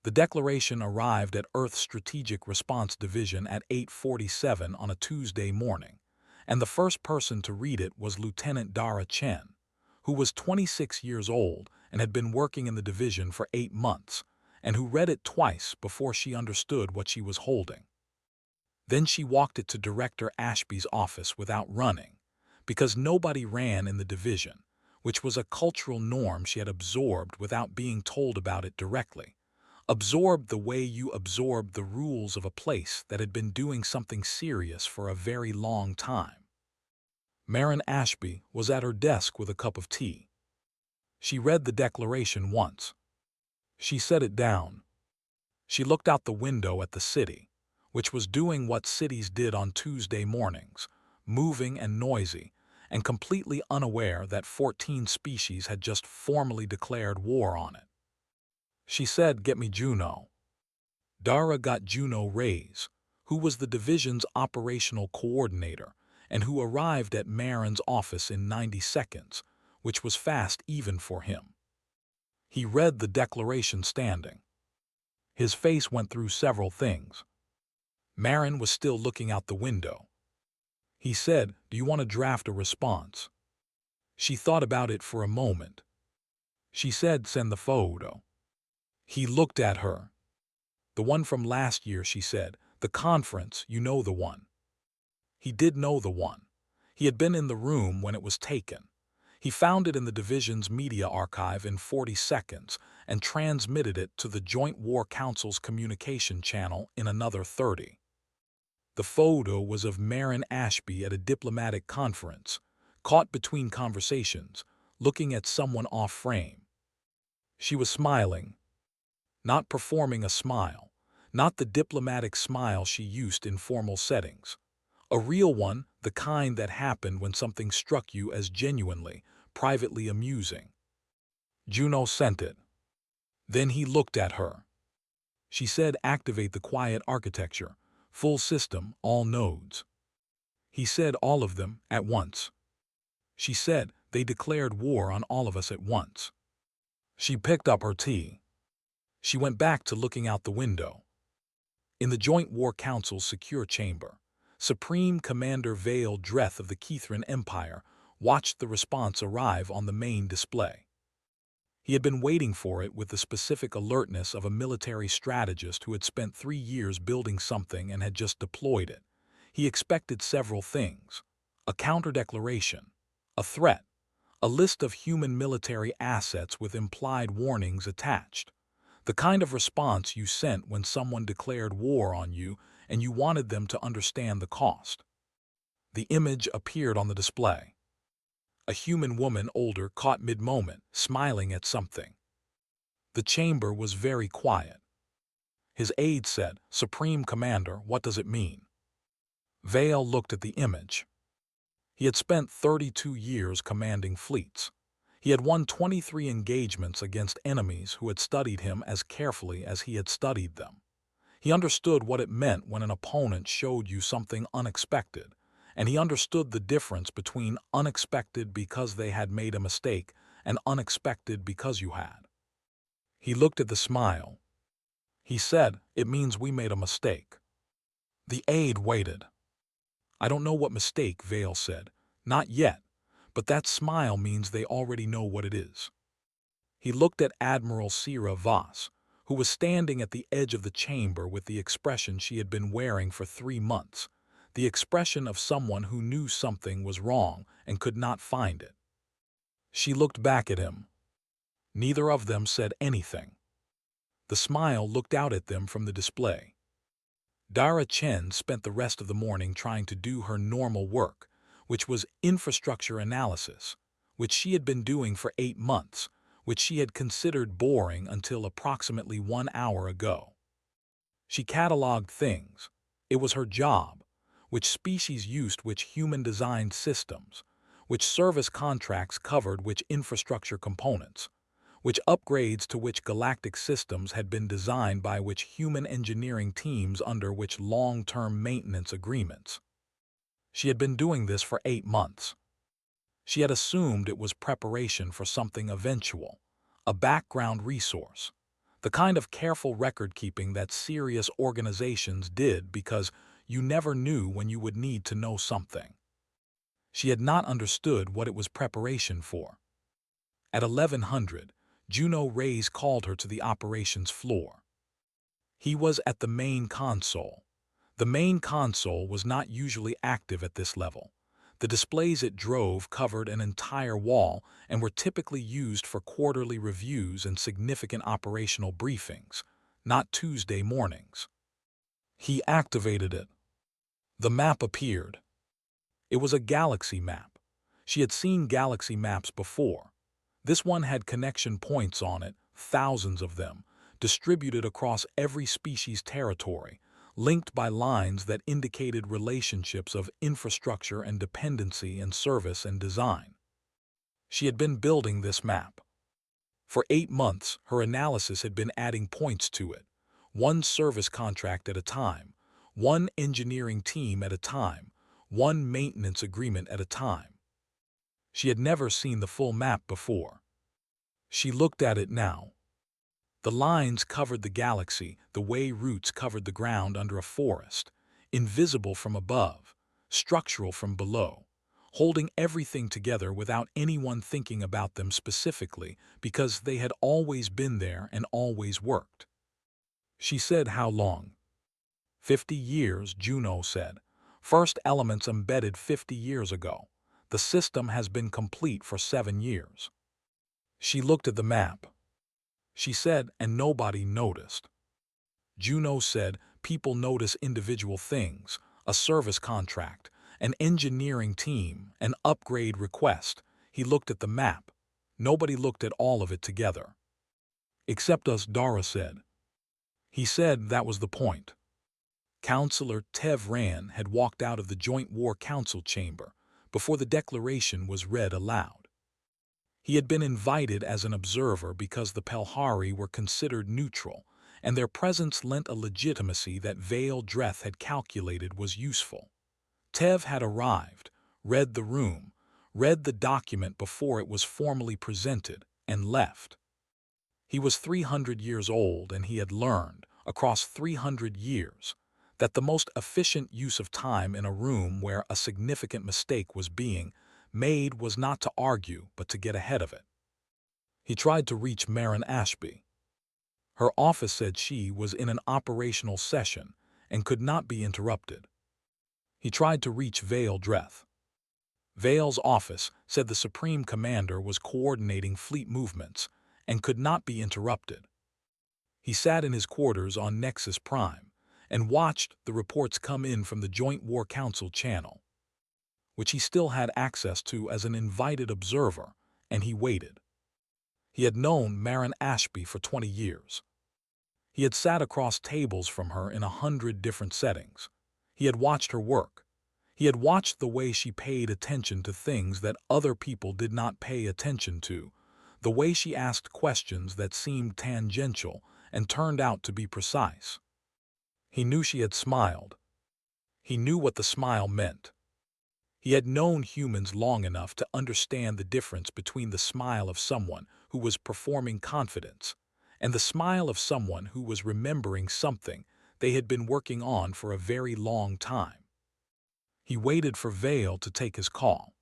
The declaration arrived at Earth's Strategic Response Division at 8:47 on a Tuesday morning, and the first person to read it was Lieutenant Dara Chen, who was 26 years old and had been working in the division for 8 months, and who read it twice before she understood what she was holding. Then she walked it to Director Ashby's office without running, because nobody ran in the division, which was a cultural norm she had absorbed without being told about it directly. Absorbed the way you absorb the rules of a place that had been doing something serious for a very long time. Marin Ashby was at her desk with a cup of tea. She read the declaration once. She set it down. She looked out the window at the city, which was doing what cities did on Tuesday mornings, moving and noisy, and completely unaware that 14 species had just formally declared war on it. She said, "Get me Juno." Dara got Juno Reyes, who was the division's operational coordinator and who arrived at Marin's office in 90 seconds, which was fast even for him. He read the declaration standing. His face went through several things. Marin was still looking out the window. He said, "Do you want to draft a response?" She thought about it for a moment. She said, "Send the photo." He looked at her. "The one from last year," she said. "The conference, you know the one." He did know the one. He had been in the room when it was taken. He found it in the division's media archive in 40 seconds and transmitted it to the Joint War Council's communication channel in another 30. The photo was of Marin Ashby at a diplomatic conference, caught between conversations, looking at someone off frame. She was smiling. Not performing a smile, not the diplomatic smile she used in formal settings. A real one, the kind that happened when something struck you as genuinely, privately amusing. Juno sent it. Then he looked at her. She said, "Activate the quiet architecture, full system, all nodes." He said, "All of them, at once." She said, "They declared war on all of us at once." She picked up her tea. She went back to looking out the window. In the Joint War Council's secure chamber, Supreme Commander Vale Dreth of the Kithran Empire watched the response arrive on the main display. He had been waiting for it with the specific alertness of a military strategist who had spent 3 years building something and had just deployed it. He expected several things: a counter-declaration, a threat, a list of human military assets with implied warnings attached. The kind of response you sent when someone declared war on you and you wanted them to understand the cost. The image appeared on the display. A human woman, older, caught mid-moment, smiling at something. The chamber was very quiet. His aide said, "Supreme Commander, what does it mean?" Vale looked at the image. He had spent 32 years commanding fleets. He had won 23 engagements against enemies who had studied him as carefully as he had studied them. He understood what it meant when an opponent showed you something unexpected, and he understood the difference between unexpected because they had made a mistake and unexpected because you had. He looked at the smile. He said, "It means we made a mistake." The aide waited. "I don't know what mistake," Vale said. "Not yet. But that smile means they already know what it is." He looked at Admiral Sierra Voss, who was standing at the edge of the chamber with the expression she had been wearing for 3 months, the expression of someone who knew something was wrong and could not find it. She looked back at him. Neither of them said anything. The smile looked out at them from the display. Dara Chen spent the rest of the morning trying to do her normal work, which was infrastructure analysis, which she had been doing for 8 months, which she had considered boring until approximately 1 hour ago. She cataloged things. It was her job. Which species used which human-designed systems, which service contracts covered which infrastructure components, which upgrades to which galactic systems had been designed by which human engineering teams under which long-term maintenance agreements. She had been doing this for 8 months. She had assumed it was preparation for something eventual, a background resource. The kind of careful record-keeping that serious organizations did because you never knew when you would need to know something. She had not understood what it was preparation for. At 1100, Juno Reyes called her to the operations floor. He was at the main console. The main console was not usually active at this level. The displays it drove covered an entire wall and were typically used for quarterly reviews and significant operational briefings, not Tuesday mornings. He activated it. The map appeared. It was a galaxy map. She had seen galaxy maps before. This one had connection points on it, thousands of them, distributed across every species' territory, linked by lines that indicated relationships of infrastructure and dependency and service and design. She had been building this map. For 8 months, her analysis had been adding points to it, one service contract at a time, one engineering team at a time, one maintenance agreement at a time. She had never seen the full map before. She looked at it now. The lines covered the galaxy the way roots covered the ground under a forest, invisible from above, structural from below, holding everything together without anyone thinking about them specifically because they had always been there and always worked. She said, "How long?" 50 years, Juno said. First elements embedded 50 years ago. The system has been complete for 7 years. She looked at the map. She said, and nobody noticed. Juno said, people notice individual things, a service contract, an engineering team, an upgrade request. He looked at the map. Nobody looked at all of it together. Except us, Dara said. He said that was the point. Counselor Tev Rand had walked out of the Joint War Council chamber before the declaration was read aloud. He had been invited as an observer because the Pelhari were considered neutral, and their presence lent a legitimacy that Vale Dreth had calculated was useful. Tev had arrived, read the room, read the document before it was formally presented, and left. He was 300 years old, and he had learned, across 300 years, that the most efficient use of time in a room where a significant mistake was being made was not to argue, but to get ahead of it. He tried to reach Marin Ashby. Her office said she was in an operational session and could not be interrupted. He tried to reach Vale Dreth. Vale's office said the Supreme Commander was coordinating fleet movements and could not be interrupted. He sat in his quarters on Nexus Prime and watched the reports come in from the Joint War Council channel, which he still had access to as an invited observer, and he waited. He had known Marin Ashby for 20 years. He had sat across tables from her in 100 different settings. He had watched her work. He had watched the way she paid attention to things that other people did not pay attention to, the way she asked questions that seemed tangential and turned out to be precise. He knew she had smiled. He knew what the smile meant. He had known humans long enough to understand the difference between the smile of someone who was performing confidence and the smile of someone who was remembering something they had been working on for a very long time. He waited for Vale to take his call.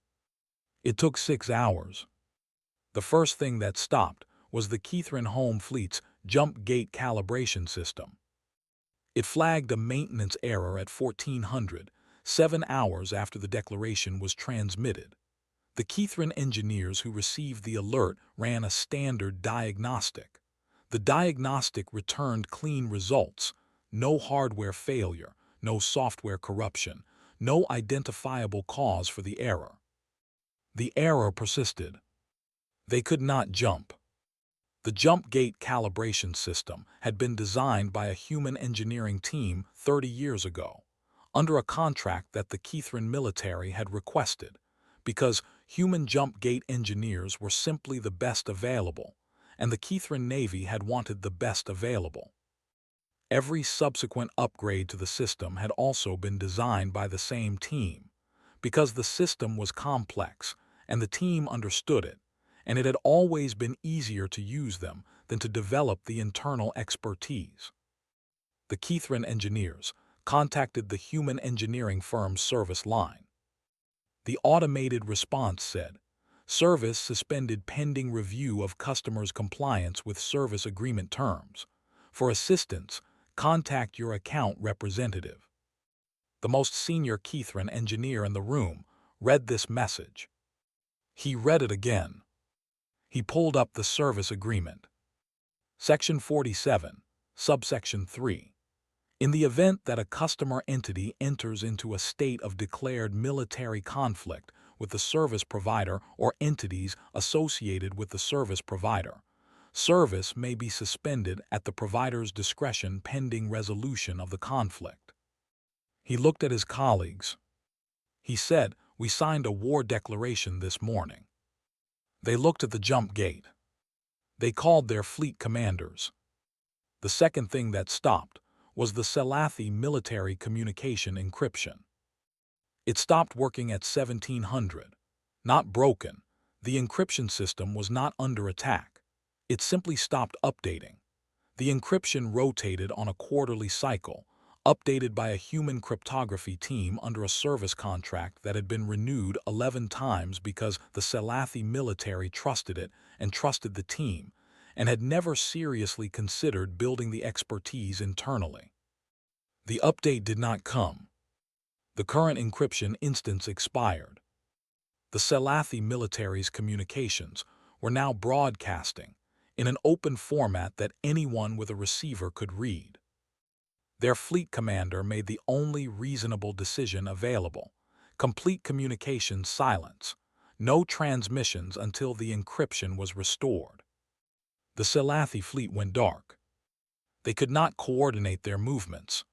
It took 6 hours. The first thing that stopped was the Keithran Home Fleet's jump gate calibration system. It flagged a maintenance error at 1400, 7 hours after the declaration was transmitted. The Keithran engineers who received the alert ran a standard diagnostic. The diagnostic returned clean results: no hardware failure, no software corruption, no identifiable cause for the error. The error persisted. They could not jump. The jump gate calibration system had been designed by a human engineering team 30 years ago, under a contract that the Keithran military had requested, because human jump gate engineers were simply the best available, and the Keithran Navy had wanted the best available. Every subsequent upgrade to the system had also been designed by the same team, because the system was complex and the team understood it, and it had always been easier to use them than to develop the internal expertise. The Kithran engineers contacted the human engineering firm's service line. The automated response said, "Service suspended pending review of customers' compliance with service agreement terms. For assistance, contact your account representative." The most senior Kithran engineer in the room read this message. He read it again. He pulled up the service agreement. Section 47, subsection 3. In the event that a customer entity enters into a state of declared military conflict with the service provider or entities associated with the service provider, service may be suspended at the provider's discretion pending resolution of the conflict. He looked at his colleagues. He said, "We signed a war declaration this morning." They looked at the jump gate. They called their fleet commanders. The second thing that stopped was the Selathi military communication encryption. It stopped working at 1700. Not broken. The encryption system was not under attack. It simply stopped updating. The encryption rotated on a quarterly cycle, updated by a human cryptography team under a service contract that had been renewed 11 times because the Selathi military trusted it and trusted the team, and had never seriously considered building the expertise internally. The update did not come. The current encryption instance expired. The Selathi military's communications were now broadcasting in an open format that anyone with a receiver could read. Their fleet commander made the only reasonable decision available: complete communication silence, no transmissions until the encryption was restored. The Selathi fleet went dark. They could not coordinate their movements.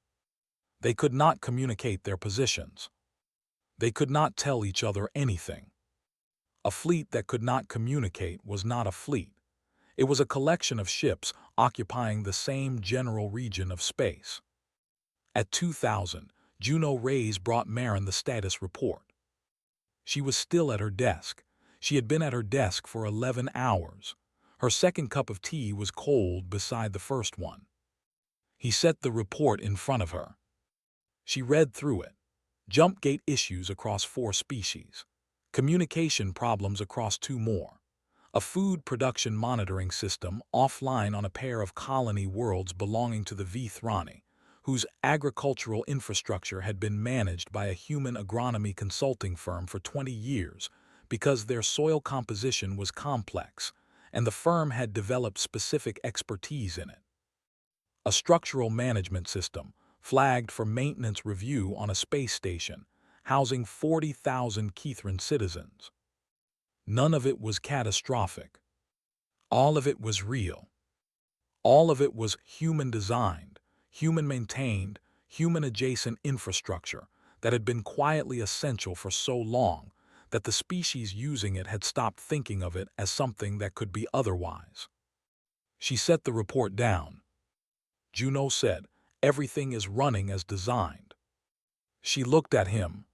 They could not communicate their positions. They could not tell each other anything. A fleet that could not communicate was not a fleet. It was a collection of ships occupying the same general region of space. At 2000, Juno Reyes brought Marin the status report. She was still at her desk. She had been at her desk for 11 hours. Her second cup of tea was cold beside the first one. He set the report in front of her. She read through it. Jump gate issues across 4 species. Communication problems across 2 more. A food production monitoring system offline on a pair of colony worlds belonging to the Vithrani, whose agricultural infrastructure had been managed by a human agronomy consulting firm for 20 years because their soil composition was complex, and the firm had developed specific expertise in it. A structural management system flagged for maintenance review on a space station housing 40,000 Kithran citizens. None of it was catastrophic. All of it was real. All of it was human-designed, human-maintained, human-adjacent infrastructure that had been quietly essential for so long that the species using it had stopped thinking of it as something that could be otherwise. She set the report down. Juno said, "Everything is running as designed." She looked at him.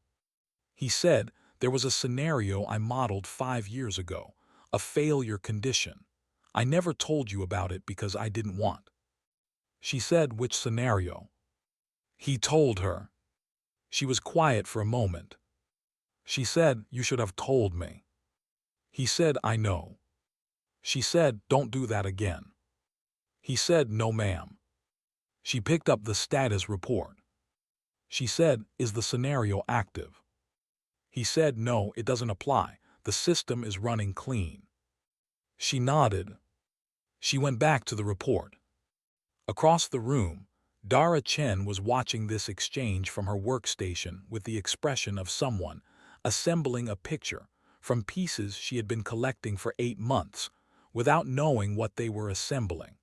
He said, "There was a scenario I modeled 5 years ago, a failure condition. I never told you about it because I didn't want." She said, "Which scenario?" He told her. She was quiet for a moment. She said, "You should have told me." He said, "I know." She said, "Don't do that again." He said, "No, ma'am." She picked up the status report. She said, "Is the scenario active?" He said, "No, it doesn't apply. The system is running clean." She nodded. She went back to the report. Across the room, Dara Chen was watching this exchange from her workstation with the expression of someone assembling a picture from pieces she had been collecting for 8 months without knowing what they were assembling.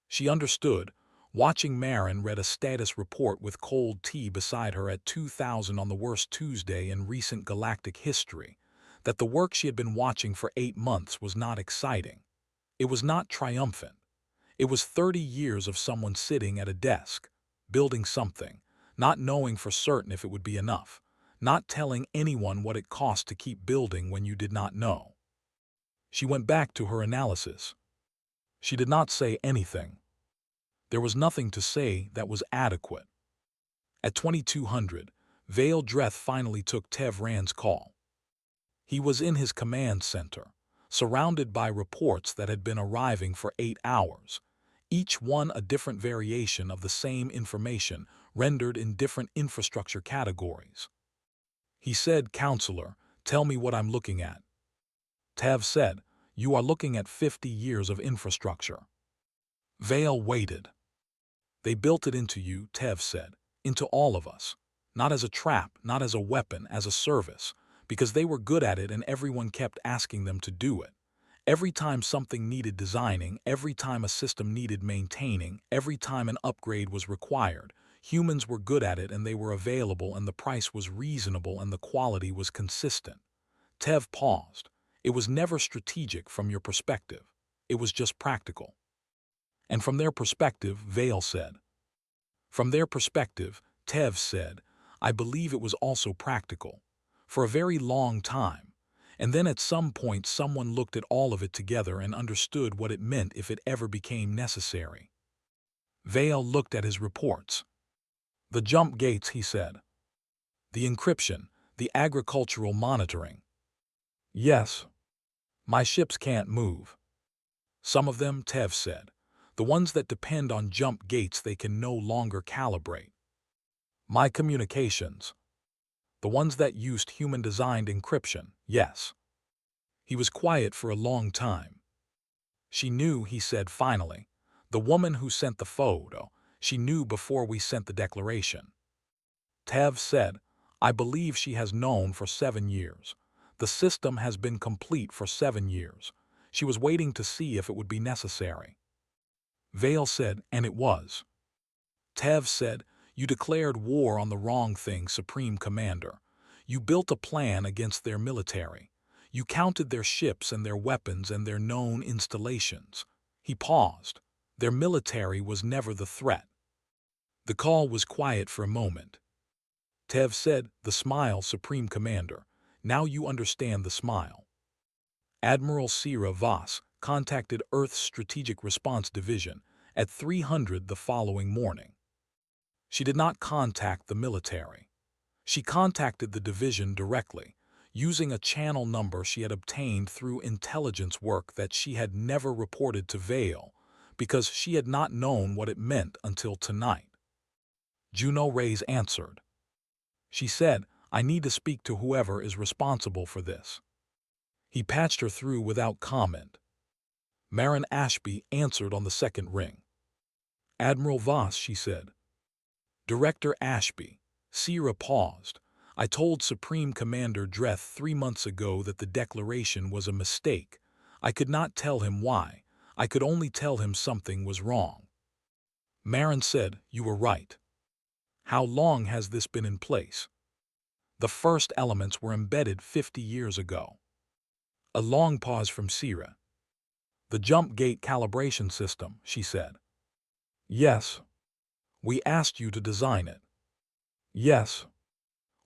She understood, watching Marin read a status report with cold tea beside her at 2000 on the worst Tuesday in recent galactic history, that the work she had been watching for 8 months was not exciting. It was not triumphant. It was 30 years of someone sitting at a desk, building something, not knowing for certain if it would be enough, not telling anyone what it cost to keep building when you did not know. She went back to her analysis. She did not say anything. There was nothing to say that was adequate. At 2200, Vale Dreth finally took Tev Rand's call. He was in his command center, surrounded by reports that had been arriving for 8 hours, each one a different variation of the same information rendered in different infrastructure categories. He said, "Counselor, tell me what I'm looking at." Tev said, "You are looking at 50 years of infrastructure." Vale waited. "They built it into you," Tev said, "into all of us. Not as a trap, not as a weapon, as a service, because they were good at it and everyone kept asking them to do it. Every time something needed designing, every time a system needed maintaining, every time an upgrade was required, humans were good at it and they were available and the price was reasonable and the quality was consistent." Tev paused. "It was never strategic from your perspective. It was just practical." "And from their perspective," Vale said. "From their perspective," Tev said, "I believe it was also practical. For a very long time. And then at some point someone looked at all of it together and understood what it meant if it ever became necessary." Vale looked at his reports. "The jump gates," he said. "The encryption, the agricultural monitoring." "Yes. My ships can't move." "Some of them," Tev said. "The ones that depend on jump gates they can no longer calibrate." "My communications." "The ones that used human-designed encryption, yes." He was quiet for a long time. "She knew," he said finally. "The woman who sent the photo, she knew before we sent the declaration." Tev said, "I believe she has known for 7 years. The system has been complete for 7 years. She was waiting to see if it would be necessary." Vale said, "And it was." Tev said, "You declared war on the wrong thing, Supreme Commander. You built a plan against their military. You counted their ships and their weapons and their known installations." He paused. "Their military was never the threat." The call was quiet for a moment. Tev said, "The smile, Supreme Commander. Now you understand the smile." Admiral Sira Voss contacted Earth's Strategic Response Division at 300 the following morning. She did not contact the military. She contacted the division directly, using a channel number she had obtained through intelligence work that she had never reported to Vale, because she had not known what it meant until tonight. Juno Reyes answered. She said, "I need to speak to whoever is responsible for this." He patched her through without comment. Marin Ashby answered on the second ring. "Admiral Voss," she said. "Director Ashby." Sierra paused. "I told Supreme Commander Dreth 3 months ago that the declaration was a mistake. I could not tell him why. I could only tell him something was wrong." Marin said, "You were right." "How long has this been in place?" "The first elements were embedded 50 years ago." A long pause from Sierra. "The jump gate calibration system," she said. "Yes." "We asked you to design it." "Yes."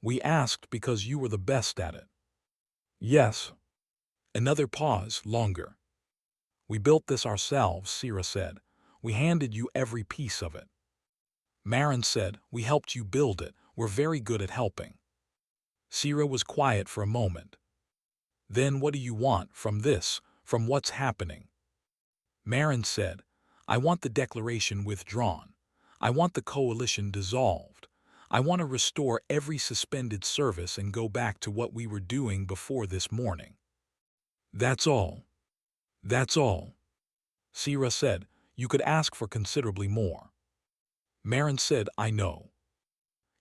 "We asked because you were the best at it." "Yes." Another pause, longer. "We built this ourselves," Sierra said. "We handed you every piece of it." Marin said, "We helped you build it. We're very good at helping." Sierra was quiet for a moment. "Then what do you want from this, from what's happening?" Marin said, "I want the declaration withdrawn. I want the coalition dissolved. I want to restore every suspended service and go back to what we were doing before this morning." "That's all." "That's all." Sierra said, "You could ask for considerably more." Marin said, "I know.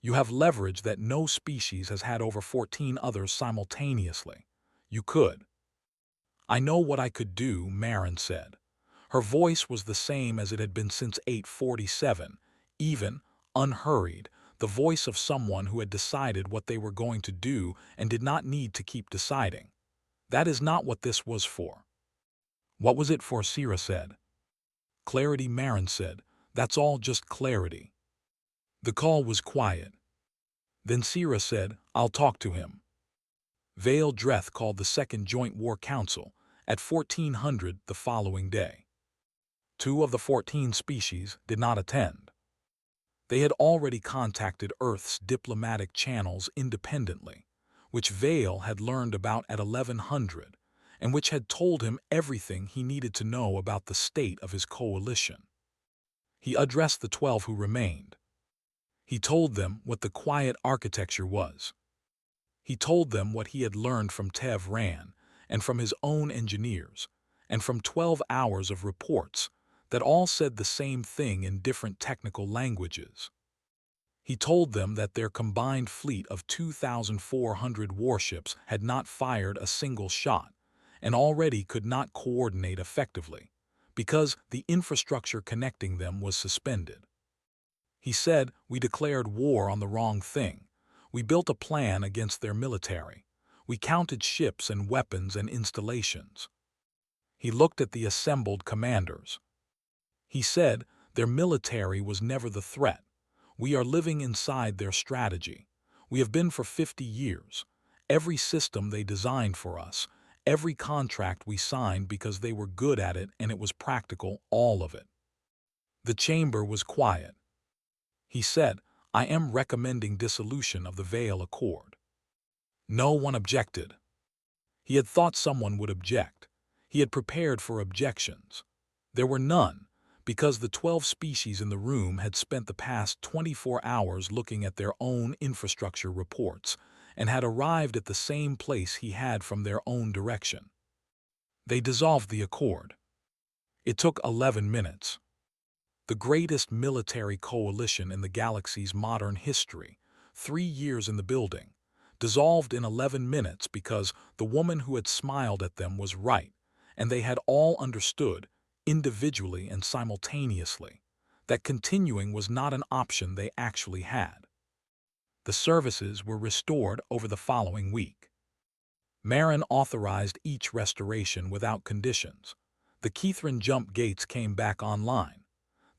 You have leverage that no species has had over 14 others simultaneously. You could." "I know what I could do," Marin said. Her voice was the same as it had been since 847, even, unhurried, the voice of someone who had decided what they were going to do and did not need to keep deciding. "That is not what this was for." "What was it for?" Sierra said. "Clarity," Marin said. "That's all, just clarity." The call was quiet. Then Sierra said, "I'll talk to him." Vale Dreth called the Second Joint War Council at 1400 the following day. 2 of the 14 species did not attend. They had already contacted Earth's diplomatic channels independently, which Vale had learned about at 1100, and which had told him everything he needed to know about the state of his coalition. He addressed the 12 who remained. He told them what the quiet architecture was. He told them what he had learned from Tev Ran and from his own engineers, and from 12 hours of reports that all said the same thing in different technical languages. He told them that their combined fleet of 2,400 warships had not fired a single shot and already could not coordinate effectively because the infrastructure connecting them was suspended. He said, "We declared war on the wrong thing. We built a plan against their military. We counted ships and weapons and installations." He looked at the assembled commanders. He said, "Their military was never the threat. We are living inside their strategy. We have been for 50 years. Every system they designed for us, every contract we signed because they were good at it and it was practical, all of it." The chamber was quiet. He said, "I am recommending dissolution of the Vale Accord." No one objected. He had thought someone would object. He had prepared for objections. There were none, because the 12 species in the room had spent the past 24 hours looking at their own infrastructure reports and had arrived at the same place he had from their own direction. They dissolved the accord. It took 11 minutes. The greatest military coalition in the galaxy's modern history, 3 years in the building, dissolved in 11 minutes because the woman who had smiled at them was right, and they had all understood, individually and simultaneously, that continuing was not an option they actually had. The services were restored over the following week. Marin authorized each restoration without conditions. The Kethran jump gates came back online.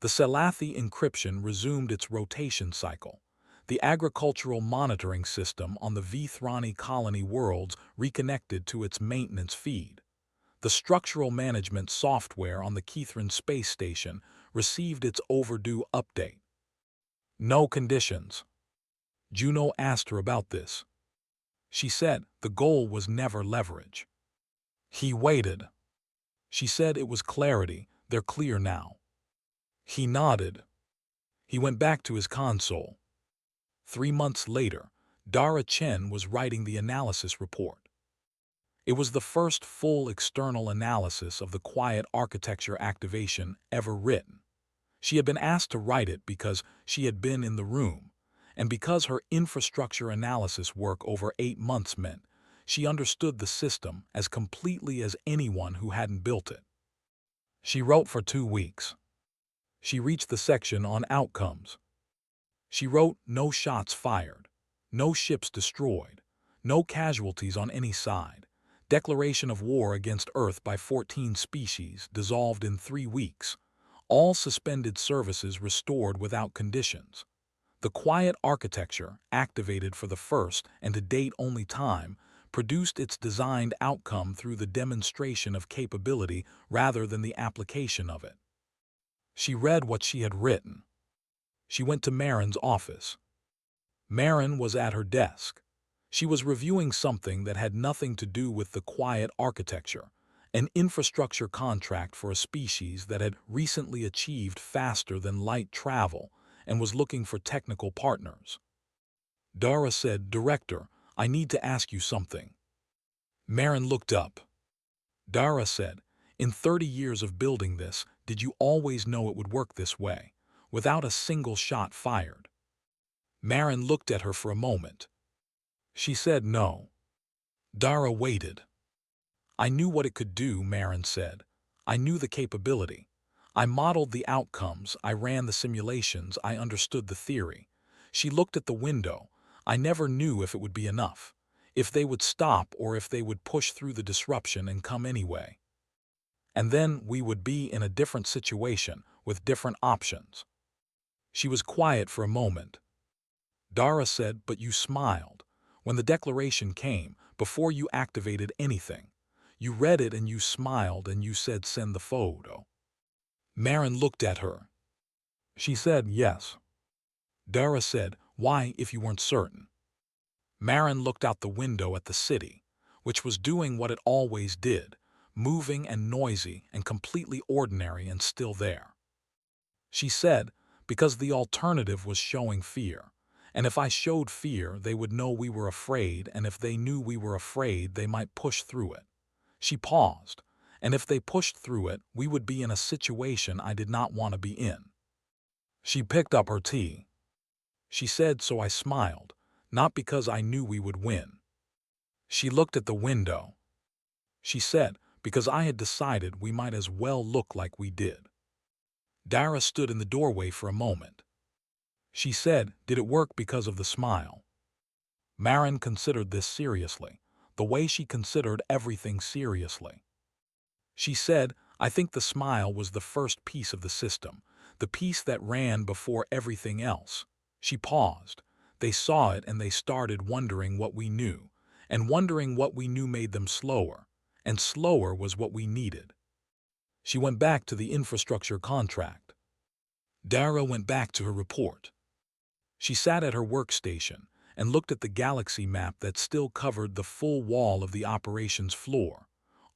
The Selathi encryption resumed its rotation cycle. The agricultural monitoring system on the Vithrani colony worlds reconnected to its maintenance feed. The structural management software on the Kethran space station received its overdue update. No conditions. Juno asked her about this. She said the goal was never leverage. He waited. She said it was clarity, they're clear now. He nodded. He went back to his console. 3 months later, Dara Chen was writing the analysis report. It was the first full external analysis of the quiet architecture activation ever written. She had been asked to write it because she had been in the room, and because her infrastructure analysis work over 8 months meant she understood the system as completely as anyone who hadn't built it. She wrote for 2 weeks. She reached the section on outcomes. She wrote no shots fired, no ships destroyed, no casualties on any side, declaration of war against Earth by 14 species dissolved in 3 weeks, all suspended services restored without conditions. The quiet architecture, activated for the first and to date only time, produced its designed outcome through the demonstration of capability rather than the application of it. She read what she had written. She went to Marin's office. Marin was at her desk. She was reviewing something that had nothing to do with the quiet architecture, an infrastructure contract for a species that had recently achieved faster-than-light travel and was looking for technical partners. Dara said, "Director, I need to ask you something." Marin looked up. Dara said, "In 30 years of building this, did you always know it would work this way, without a single shot fired?" Marin looked at her for a moment. She said no. Dara waited. "I knew what it could do," Marin said. "I knew the capability. I modeled the outcomes, I ran the simulations, I understood the theory." She looked at the window. "I never knew if it would be enough, if they would stop or if they would push through the disruption and come anyway. And then we would be in a different situation with different options." She was quiet for a moment. Dara said, "But you smiled. When the declaration came, before you activated anything, you read it and you smiled and you said send the photo." Marin looked at her. She said yes. Dara said, "Why, if you weren't certain?" Marin looked out the window at the city, which was doing what it always did, moving and noisy and completely ordinary and still there. She said, "Because the alternative was showing fear. And if I showed fear, they would know we were afraid, and if they knew we were afraid, they might push through it." She paused, "And if they pushed through it, we would be in a situation I did not want to be in." She picked up her tea. She said, "So I smiled, not because I knew we would win." She looked at the window. She said, "Because I had decided we might as well look like we did." Dara stood in the doorway for a moment. She said, "Did it work because of the smile?" Marin considered this seriously, the way she considered everything seriously. She said, "I think the smile was the first piece of the system, the piece that ran before everything else." She paused. "They saw it and they started wondering what we knew, and wondering what we knew made them slower, and slower was what we needed." She went back to the infrastructure contract. Dara went back to her report. She sat at her workstation and looked at the galaxy map that still covered the full wall of the operations floor.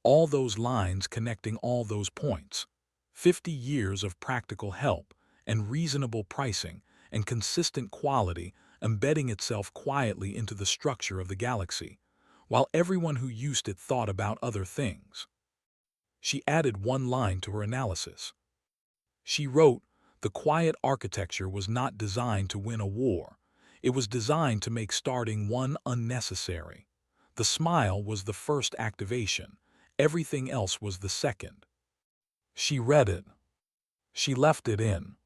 All those lines connecting all those points. 50 years of practical help and reasonable pricing and consistent quality embedding itself quietly into the structure of the galaxy, while everyone who used it thought about other things. She added one line to her analysis. She wrote, "The quiet architecture was not designed to win a war. It was designed to make starting one unnecessary. The smile was the first activation. Everything else was the second." She read it. She left it in.